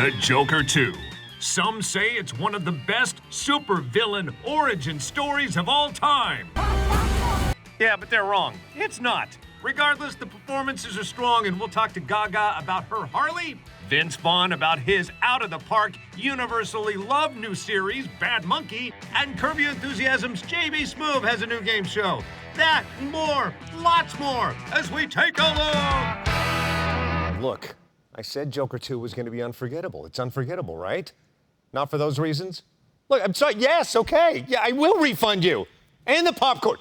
The Joker 2. Some say it's one of the best supervillain origin stories of all time. Yeah, but they're wrong. It's not. Regardless, the performances are strong, and we'll talk to Gaga about her Harley, Vince Vaughn about his out-of-the-park, universally loved new series, Bad Monkey, and Curb Your Enthusiasm's J.B. Smoove has a new game show. That and more, lots more, as we take a look. Look, I said Joker 2 was going to be unforgettable. It's unforgettable, right? Not for those reasons? Look, I'm sorry. Yes, okay. Yeah, I will refund you. And the popcorn.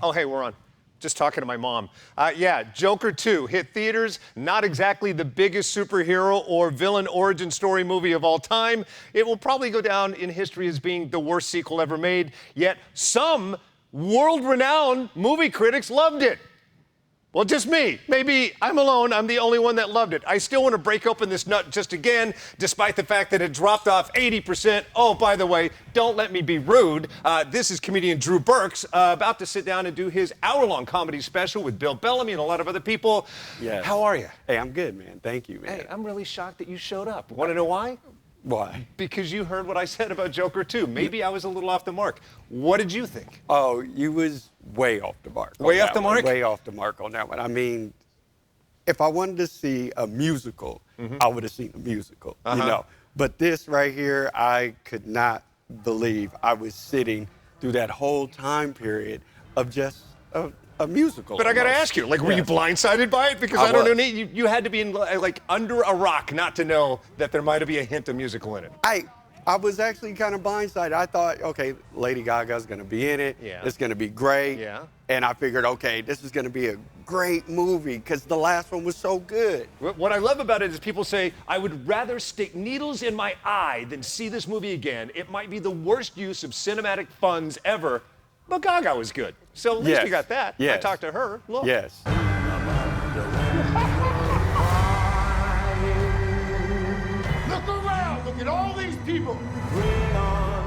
Oh, hey, we're on. Just talking to my mom. Yeah, Joker 2 hit theaters. Not exactly the biggest superhero or villain origin story movie of all time. It will probably go down in history as being the worst sequel ever made. Yet some world-renowned movie critics loved it. Well, just me. Maybe I'm alone. I'm the only one that loved it. I still want to break open this nut just again, despite the fact that it dropped off 80%. Oh, by the way, don't let me be rude. This is comedian Drew Burks, about to sit down and do his hour-long comedy special with Bill Bellamy and a lot of other people. Yes. How are you? Hey, I'm good, man. Thank you, man. Hey, I'm really shocked that you showed up. Want to know why? Why? Because you heard what I said about Joker 2. Maybe I was a little off the mark. What did you think? Oh, you was way off the mark. Way off the mark? Way off the mark on that one. I mean, if I wanted to see a musical, I would have seen a musical, you know. But this right here, I could not believe I was sitting through that whole time period of just a musical. But I got to ask you, like, were you blindsided by it? Because I don't know, you had to be in, like, under a rock not to know that there might be a hint of musical in it. I was actually kind of blindsided. I thought, okay, Lady Gaga's going to be in it. Yeah. It's going to be great. Yeah. And I figured, okay, this is going to be a great movie because the last one was so good. What I love about it is people say, I would rather stick needles in my eye than see this movie again. It might be the worst use of cinematic funds ever, but Gaga was good. So at least we got that. Yes. I talked to her. Look. Yes. Look around. Look at all these people.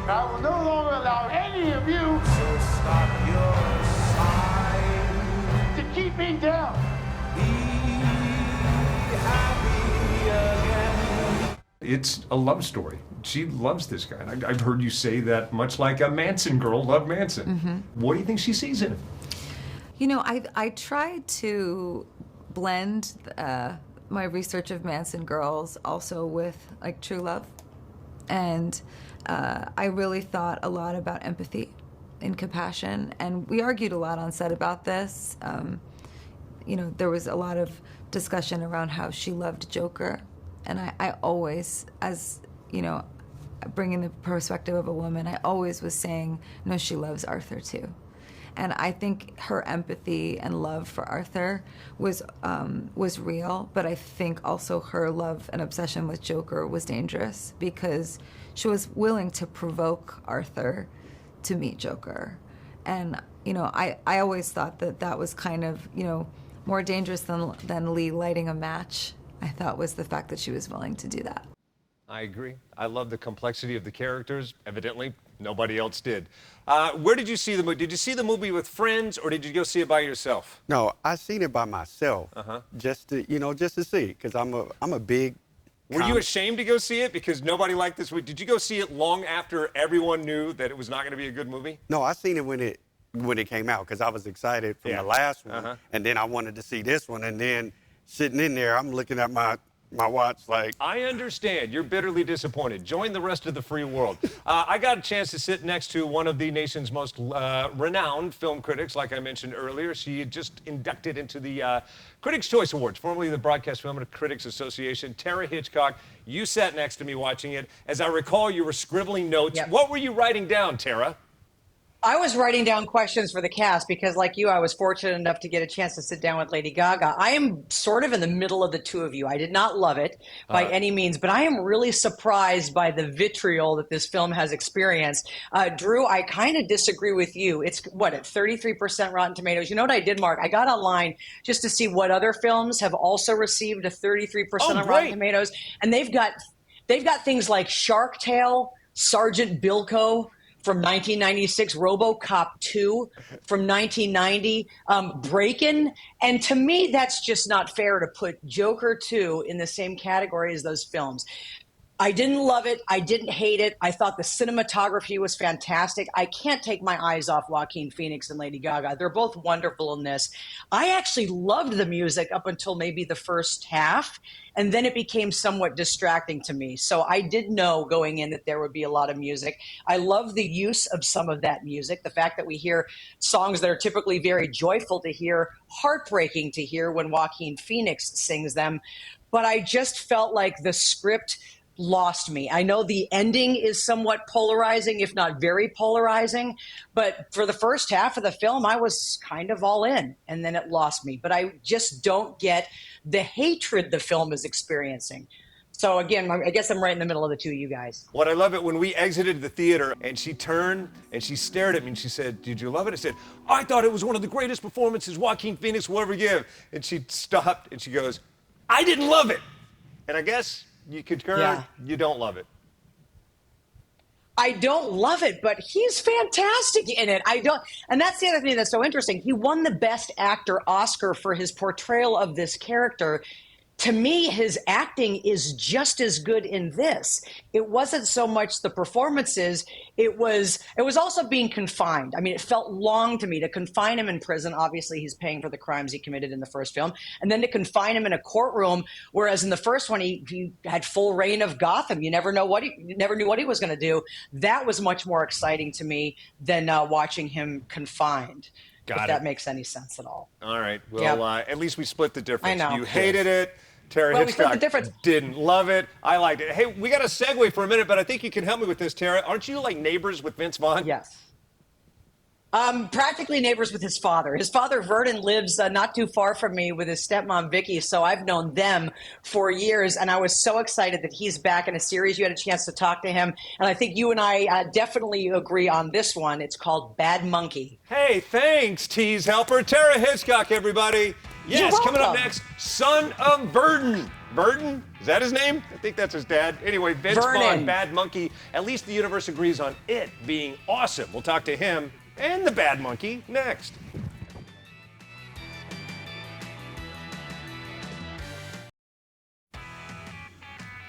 I will no longer allow any of you to keep me down. It's a love story. She loves this guy. And I've heard you say that much like a Manson girl loved Manson. What do you think she sees in him? You know, I tried to blend my research of Manson girls also with, like, true love. And I really thought a lot about empathy and compassion. And we argued a lot on set about this. You know, there was a lot of discussion around how she loved Joker. And I always, as, you know, bringing the perspective of a woman, I always was saying, no, she loves Arthur too. And I think her empathy and love for Arthur was real, but I think also her love and obsession with Joker was dangerous because she was willing to provoke Arthur to meet Joker. And, you know, I always thought that that was kind of, you know, more dangerous than Lee lighting a match. I thought was the fact that she was willing to do that. I agree. I love the complexity of the characters. Evidently, nobody else did. Where did you see the movie? Did you see the movie with friends, or did you go see it by yourself? No, I seen it by myself, just to, you know, just to see, because I'm a big. Were you ashamed to go see it because nobody liked this movie? Did you go see it long after everyone knew that it was not going to be a good movie? No, I seen it when it came out because I was excited from the last one, and then I wanted to see this one, and then sitting in there, I'm looking at my watch like... I understand. You're bitterly disappointed. Join the rest of the free world. I got a chance to sit next to one of the nation's most renowned film critics, like I mentioned earlier. She had just inducted into the Critics' Choice Awards, formerly the Broadcast Film Critics Association. Tara Hitchcock, you sat next to me watching it. As I recall, you were scribbling notes. Yep. What were you writing down, Tara? I was writing down questions for the cast because, like you, I was fortunate enough to get a chance to sit down with Lady Gaga. I am sort of in the middle of the two of you. I did not love it by any means, but I am really surprised by the vitriol that this film has experienced. Drew, I kind of disagree with you. It's, what, at 33% Rotten Tomatoes? You know what I did, Mark? I got online just to see what other films have also received a 33% on Rotten Tomatoes, and they've got things like Shark Tale, Sergeant Bilko from 1996, RoboCop 2 from 1990, Breakin'. And to me, that's just not fair to put Joker 2 in the same category as those films. I didn't love it. I didn't hate it. I thought the cinematography was fantastic. I can't take my eyes off Joaquin Phoenix and Lady Gaga. They're both wonderful in this. I actually loved the music up until maybe the first half, and then it became somewhat distracting to me. So I did know going in that there would be a lot of music. I love the use of some of that music. The fact that we hear songs that are typically very joyful to hear, heartbreaking to hear when Joaquin Phoenix sings them. But I just felt like the script lost me. I know the ending is somewhat polarizing, if not very polarizing, but for the first half of the film, I was kind of all in, and then it lost me. But I just don't get the hatred the film is experiencing. So again, I guess I'm right in the middle of the two of you guys. What I love it when we exited the theater and she turned and she stared at me and she said, "Did you love it?" I said, "I thought it was one of the greatest performances Joaquin Phoenix will ever give." And she stopped and she goes, "I didn't love it." And I guess you concur, you don't love it. I don't love it, but he's fantastic in it. And that's the other thing that's so interesting. He won the Best Actor Oscar for his portrayal of this character. To me, his acting is just as good in this. It wasn't so much the performances, it was also being confined. I mean, it felt long to me to confine him in prison. Obviously, he's paying for the crimes he committed in the first film. And then to confine him in a courtroom, whereas in the first one, he had full reign of Gotham. You never knew what he was going to do. That was much more exciting to me than watching him confined. If that makes any sense at all. All right. Well, at least we split the difference. I know. You hated it. Tara Well, we split the Hitchcock difference. didn't love it. I liked it. Hey, we got to segue for a minute, but I think you can help me with this, Tara. Aren't you like neighbors with Vince Vaughn? Yes. Practically neighbors with his father. His father, Vaughn, lives not too far from me with his stepmom, Vicky, so I've known them for years, and I was so excited that he's back in a series. You had a chance to talk to him, and I think you and I definitely agree on this one. It's called Bad Monkey. Hey, thanks, tease helper. Tara Hitchcock, everybody. Yes, You're coming up welcome. next, son of Burden. Burden? Is that his name? I think that's his dad. Anyway, Vince Vernon. Vaughn, Bad Monkey. At least the universe agrees on it being awesome. We'll talk to him and the Bad Monkey next.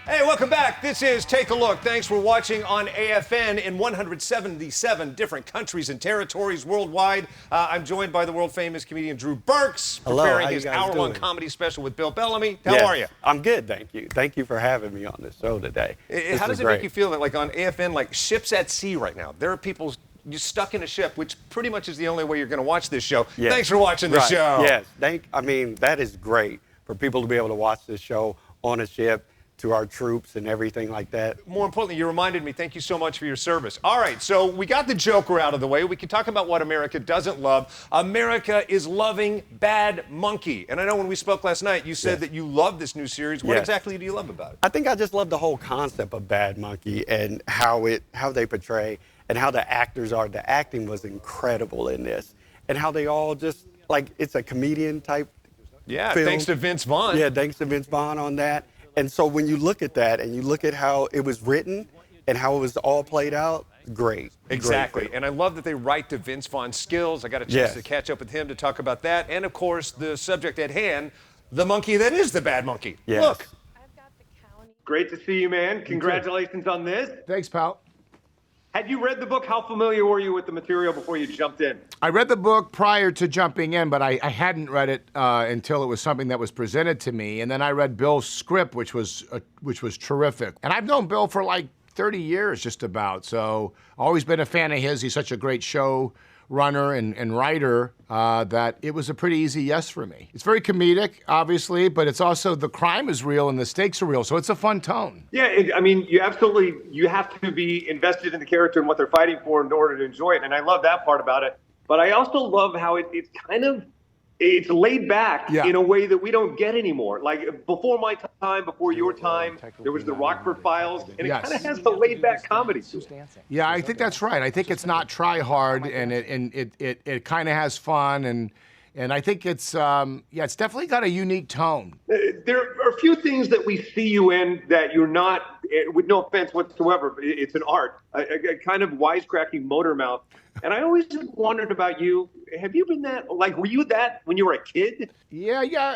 Hey, welcome back. This is Take a Look. Thanks for watching on AFN in 177 different countries and territories worldwide. I'm joined by the world-famous comedian Drew Burks, preparing his hour-long comedy special with Bill Bellamy. How are you? I'm good, thank you. Thank you for having me on this show today. How does it make you feel that, like, on AFN, like, ships at sea right now? There are people you're stuck in a ship, which pretty much is the only way you're going to watch this show. Yes. Thanks for watching the show. Yes, I mean, that is great for people to be able to watch this show on a ship, to our troops and everything like that. More importantly, you reminded me, thank you so much for your service. All right, so we got the Joker out of the way. We can talk about what America doesn't love. America is loving Bad Monkey. And I know when we spoke last night, you said that you love this new series. What exactly do you love about it? I think I just love the whole concept of Bad Monkey and how they portray and how the actors are. The acting was incredible in this. And how they all just, like, it's a comedian type film. Thanks to Vince Vaughn. Yeah, thanks to Vince Vaughn on that. And so when you look at that and you look at how it was written and how it was all played out, great. Exactly. Great. And I love that they write to Vince Vaughn's skills. I got a chance to catch up with him to talk about that. And, of course, the subject at hand, the monkey that is the Bad Monkey. Yes. Look. Great to see you, man. Congratulations on this. Thanks, pal. Had you read the book? How familiar were you with the material before you jumped in? I read the book prior to jumping in, but I hadn't read it until it was something that was presented to me. And then I read Bill's script, which was terrific. And I've known Bill for like 30 years, just about. So always been a fan of his. He's such a great show runner and writer that it was a pretty easy yes for me. It's very comedic, obviously, but it's also the crime is real and the stakes are real, so it's a fun tone. Yeah, I mean, you have to be invested in the character and what they're fighting for in order to enjoy it, and I love that part about it. But I also love how it's kind of laid back in a way that we don't get anymore. Like before my time, before your time, there was the Rockford Files, and it kind of has a laid back comedy to it. Yeah, I think that's right. I think it's not try hard, and it kind of has fun, and And I think it's it's definitely got a unique tone. There are a few things that we see you in that you're not, with no offense whatsoever, it's an art, a kind of wisecracking motor mouth. And I always wondered about you. Have you been that, like, were you that when you were a kid? Yeah.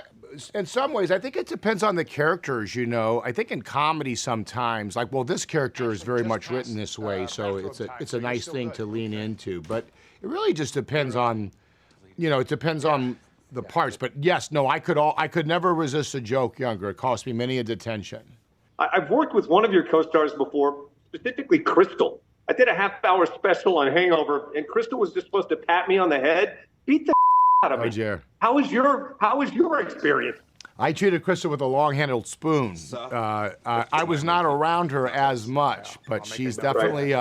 In some ways, I think it depends on the characters, you know. I think in comedy sometimes, like, well, this character is very much written this way, so it's a nice thing to lean into. But it really just depends on, it depends on the parts. But yes, no, I could never resist a joke younger. It cost me many a detention. I've worked with one of your co-stars before, specifically Crystal. I did a half-hour special on Hangover, and Crystal was just supposed to pat me on the head, beat the out of me. Oh, dear. How was your experience? I treated Crystal with a long-handled spoon. I was not around her as much, but she's definitely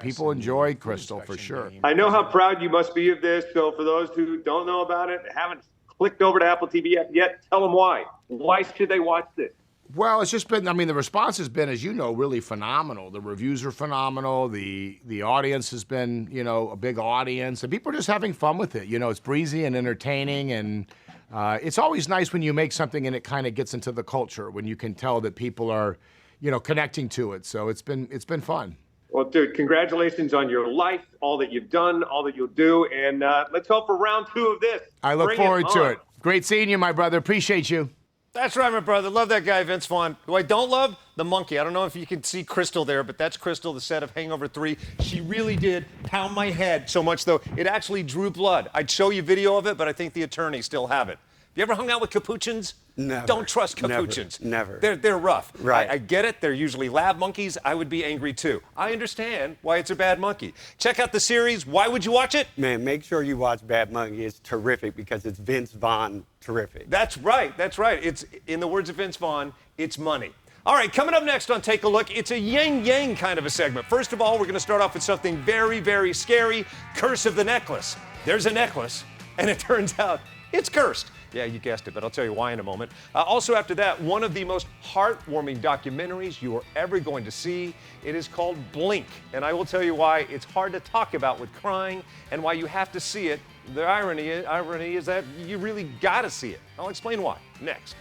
people enjoy Crystal for sure. I know how proud you must be of this. So for those who don't know about it, haven't clicked over to Apple TV yet, tell them why. Why should they watch this? Well, it's just been, the response has been, as you know, really phenomenal. The reviews are phenomenal. The audience has been, a big audience. And people are just having fun with it. It's breezy and entertaining. And it's always nice when you make something and it kind of gets into the culture, when you can tell that people are, connecting to it. So it's been fun. Well, dude, congratulations on your life, all that you've done, all that you'll do. And let's hope for round 2 of this. I look forward to it. Great seeing you, my brother. Appreciate you. That's right, my brother. Love that guy, Vince Vaughn. Who I don't love? The monkey. I don't know if you can see Crystal there, but that's Crystal, the set of Hangover 3. She really did pound my head so much, though, it actually drew blood. I'd show you video of it, but I think the attorneys still have it. You ever hung out with capuchins? Never. Don't trust capuchins. Never. They're rough. Right. I get it. They're usually lab monkeys. I would be angry, too. I understand why it's a bad monkey. Check out the series. Why would you watch it? Man, make sure you watch Bad Monkey. It's terrific because it's Vince Vaughn terrific. That's right. It's, in the words of Vince Vaughn, it's money. All right, coming up next on Take a Look, it's a yin-yang kind of a segment. First of all, we're going to start off with something very, very scary, Curse of the Necklace. There's a necklace, and it turns out it's cursed. Yeah, you guessed it, but I'll tell you why in a moment. Also after that, one of the most heartwarming documentaries you are ever going to see. It is called Blink, and I will tell you why it's hard to talk about with crying and why you have to see it. The irony is that you really got to see it. I'll explain why next.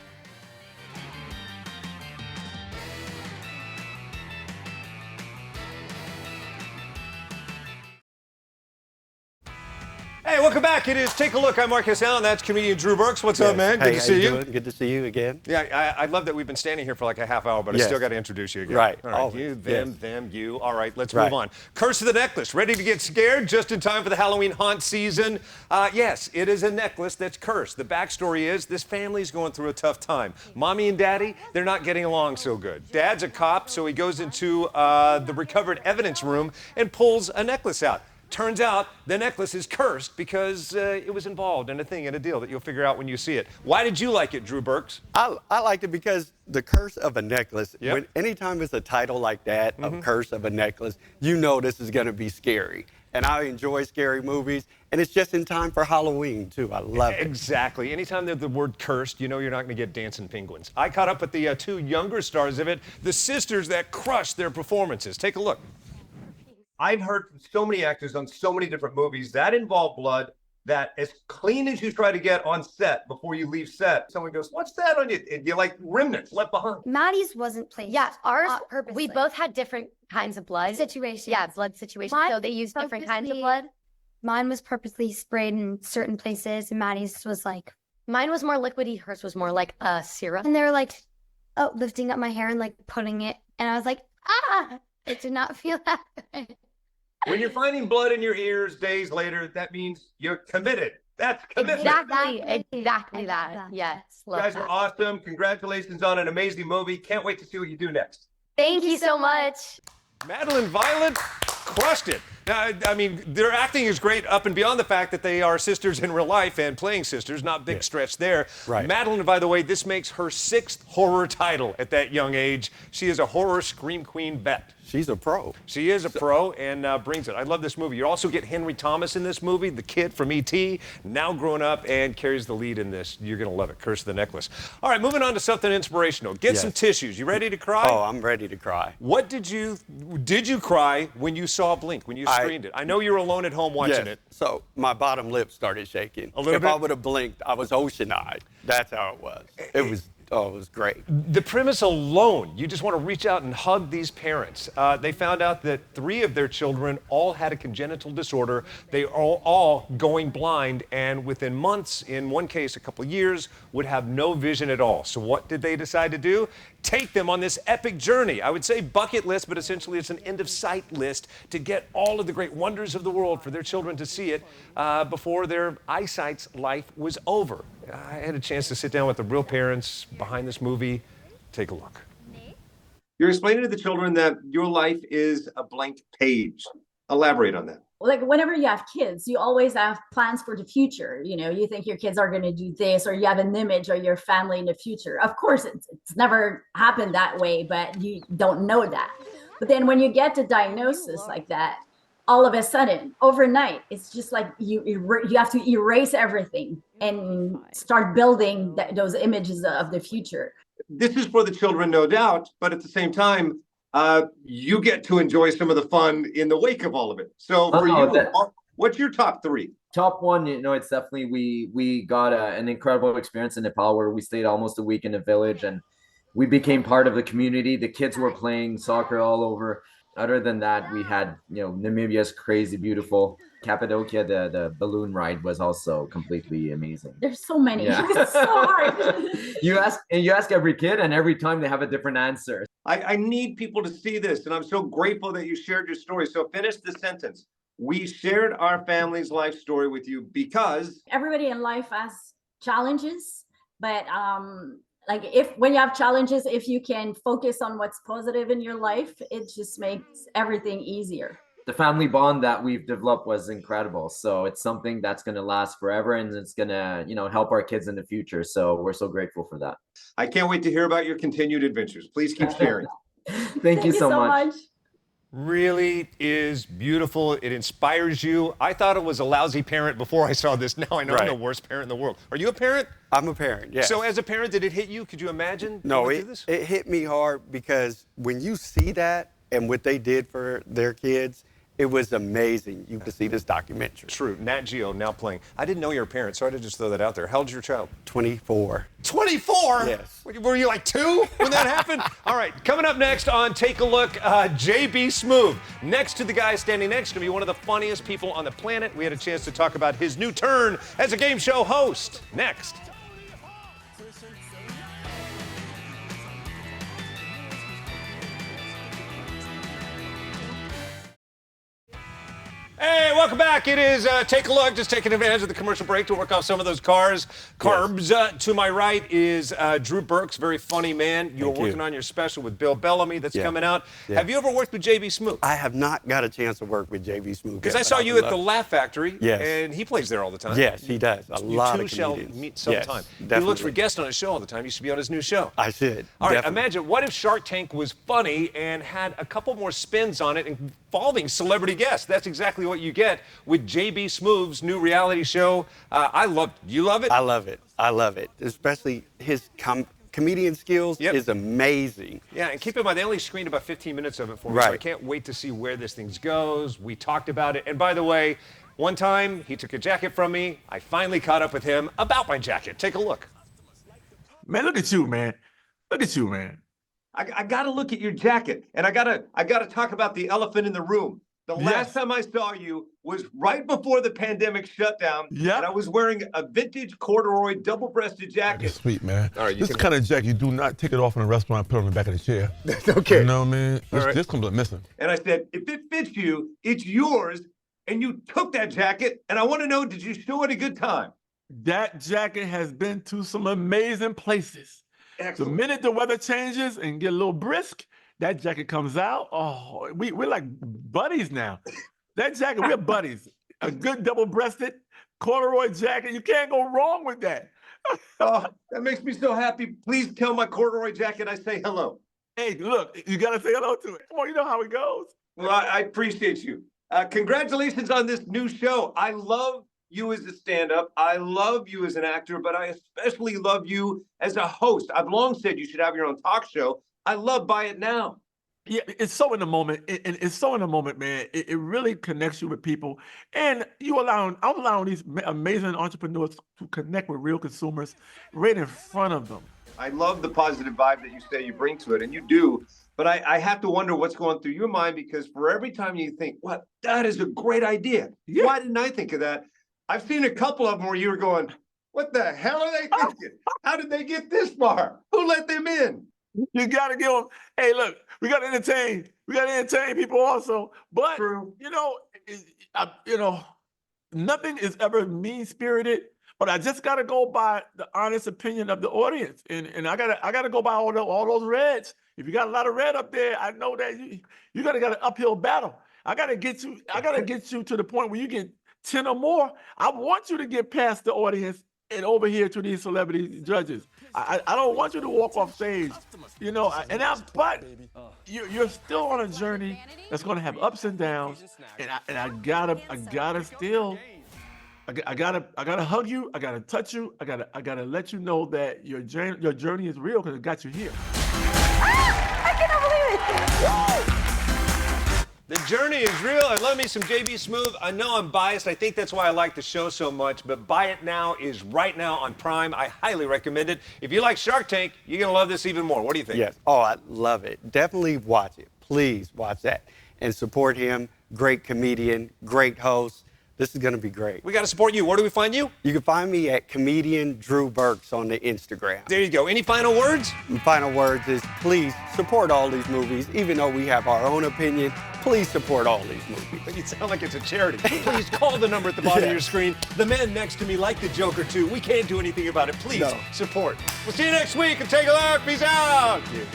Hey, welcome back. It is Take a Look. I'm Marcus Allen. That's comedian Drew Burks. What's up, man? Good to see you. Good to see you again. Yeah, I love that we've been standing here for like a half hour, but I still got to introduce you again. Right. All right. Always. You, them, you. All right, let's move on. Curse of the Necklace. Ready to get scared just in time for the Halloween haunt season? Yes, it is a necklace that's cursed. The backstory is this family's going through a tough time. Mommy and Daddy, they're not getting along so good. Dad's a cop, so he goes into the recovered evidence room and pulls a necklace out. Turns out the necklace is cursed because it was involved in a thing, in a deal that you'll figure out when you see it. Why did you like it, Drew Burks? I liked it because the curse of a necklace, anytime it's a title like that, of Curse of a Necklace, you know this is going to be scary. And I enjoy scary movies, and it's just in time for Halloween, too. I love it. Exactly. Anytime there's the word cursed, you know you're not going to get dancing penguins. I caught up with the 2 younger stars of it, the sisters that crushed their performances. Take a look. I've heard from so many actors on so many different movies that involve blood, that as clean as you try to get on set before you leave set, someone goes, "What's that on you?" And you're like, remnants left behind. Maddie's wasn't placed. Yeah, ours, purposely. we both had different kinds of blood. Situations. Yeah, blood situations. So they used different kinds of blood. Mine was purposely sprayed in certain places, and Maddie's was like... Mine was more liquidy. Hers was more like a syrup. And they were like, lifting up my hair and like putting it. And I was like, it did not feel that good. When you're finding blood in your ears days later, that means you're committed. That's commitment. Exactly that. Yes. You guys are awesome. Congratulations on an amazing movie. Can't wait to see what you do next. Thank you so much. Madeline Violet crushed it. Now, I mean, their acting is great up and beyond the fact that they are sisters in real life and playing sisters, not big stretch there. Right. Madeline, by the way, this makes her 6th horror title at that young age. She is a horror scream queen vet. She's a pro. She is a pro and brings it. I love this movie. You also get Henry Thomas in this movie, the kid from E.T., now grown up and carries the lead in this. You're going to love it, Curse of the Necklace. All right, moving on to something inspirational. Get some tissues. You ready to cry? Oh, I'm ready to cry. What did you cry when you saw Blink, when you saw screened it. I know you were alone at home watching it. So my bottom lip started shaking. A little if bit? I would have blinked, I was ocean-eyed. That's how it was. It was great. The premise alone, you just want to reach out and hug these parents. They found out that 3 of their children all had a congenital disorder. They are all going blind, and within months, in one case a couple of years, would have no vision at all. So what did they decide to do? Take them on this epic journey. I would say bucket list, but essentially it's an end of sight list to get all of the great wonders of the world for their children to see it before their eyesight's life was over. I had a chance to sit down with the real parents behind this movie. Take a look. You're explaining to the children that your life is a blank page. Elaborate on that. Like whenever you have kids, you always have plans for the future. You know, you think your kids are going to do this, or you have an image of your family in the future. Of course, it's never happened that way, but you don't know that. But then when you get the diagnosis like that, all of a sudden, overnight, it's just like you have to erase everything and start building those images of the future. This is for the children, no doubt, but at the same time, you get to enjoy some of the fun in the wake of all of it. So for you, what's your top 3? Top 1, it's definitely we got an incredible experience in Nepal where we stayed almost a week in a village and we became part of the community. The kids were playing soccer all over. Other than that, we had, Namibia's crazy, beautiful. Cappadocia, the balloon ride was also completely amazing. There's so many. Yeah. It's so hard. You ask every kid, and every time they have a different answer. I need people to see this, and I'm so grateful that you shared your story. So finish the sentence. We shared our family's life story with you because everybody in life has challenges, but when you have challenges, if you can focus on what's positive in your life, it just makes everything easier. The family bond that we've developed was incredible. So it's something that's going to last forever, and it's going to, help our kids in the future. So we're so grateful for that. I can't wait to hear about your continued adventures. Please keep sharing. Thank you so much. Really is beautiful. It inspires you. I thought it was a lousy parent before I saw this. Now I know I'm the worst parent in the world. Are you a parent? I'm a parent, yes. So as a parent, did it hit you? Could you imagine? No, it hit me hard because when you see that and what they did for their kids, it was amazing. You could see this documentary. True. Nat Geo now playing. I didn't know you were a parent, so I had to just throw that out there. How old's your child? 24. 24? Yes. Were you like 2 when that happened? All right, coming up next on Take a Look, JB Smoove. Next to the guy standing next to me, one of the funniest people on the planet. We had a chance to talk about his new turn as a game show host. Next. Hey, welcome back. It is Take a Look, just taking advantage of the commercial break to work off some of those carbs. To my right is Drew Burks, very funny man. You're working on your special with Bill Bellamy that's coming out. Yeah. Have you ever worked with JB Smoove? I have not got a chance to work with JB Smoove. Because I saw you at the Laugh Factory, and he plays there all the time. Yes, he does. A lot of You two shall comedians. meet sometime. He looks for guests on his show all the time. You should be on his new show. I should. All right, imagine, what if Shark Tank was funny and had a couple more spins on it involving celebrity guests? That's exactly what you get with JB Smoove's new reality show. I love it. You love it? I love it. I love it. Especially his comedian skills is amazing. Yeah, and keep in mind, they only screened about 15 minutes of it for me, so I can't wait to see where this thing goes. We talked about it. And by the way, one time he took a jacket from me. I finally caught up with him about my jacket. Take a look. Man, look at you, man. Look at you, man. I got to look at your jacket, and I gotta talk about the elephant in the room. The last time I saw you was right before the pandemic shutdown, and I was wearing a vintage corduroy double-breasted jacket. That's sweet, man. All right, this kind of jacket, you do not take it off in a restaurant and put it on the back of the chair. Okay. You know what I mean? This comes up missing. And I said, if it fits you, it's yours, and you took that jacket, and I want to know, did you show it a good time? That jacket has been to some amazing places. Excellent. The minute the weather changes and get a little brisk, that jacket comes out. Oh, we're like buddies now. That jacket, we're buddies. A good double-breasted corduroy jacket. You can't go wrong with that. Oh, that makes me so happy. Please tell my corduroy jacket I say hello. Hey, look, you got to say hello to it. Come on, you know how it goes. Well, I appreciate you. Congratulations on this new show. I love you as a stand-up. I love you as an actor, but I especially love you as a host. I've long said you should have your own talk show. I love Buy It Now. Yeah, it's so in the moment. It's so in the moment, man. It really connects you with people, and I'm allowing these amazing entrepreneurs to connect with real consumers right in front of them. I love the positive vibe that you say you bring to it, and you do. But I have to wonder what's going through your mind, because for every time you think, "What, that is a great idea. Yeah. Why didn't I think of that?" I've seen a couple of them where you were going, "What the hell are they thinking? How did they get this far? Who let them in?" You got to give them. Hey, look, we got to entertain. We got to entertain people also. But True. Nothing is ever mean spirited. But I just got to go by the honest opinion of the audience, and I gotta go by all those reds. If you got a lot of red up there, I know that you got an uphill battle. I gotta get you to the point where you get 10 or more. I want you to get past the audience and over here to these celebrity judges. I don't want you to walk off stage, but you're still on a journey that's going to have ups and downs, and I gotta hug you. I gotta touch you. I gotta let you know that your journey is real, because it got you here. I cannot believe it. The journey is real. I love me some JB Smoove. I know I'm biased. I think that's why I like the show so much. But Buy It Now is right now on Prime. I highly recommend it. If you like Shark Tank, you're going to love this even more. What do you think? Yes. Oh, I love it. Definitely watch it. Please watch that and support him. Great comedian, great host. This is going to be great. We got to support you. Where do we find you? You can find me at comedian Drew Burks on the Instagram. There you go. Any final words? My final words is please support all these movies. Even though we have our own opinion, please support all these movies. You sound like it's a charity. Please call the number at the bottom of your screen. The man next to me liked the Joker too. We can't do anything about it. Please support. We'll see you next week and take a look. Peace out. Thank you.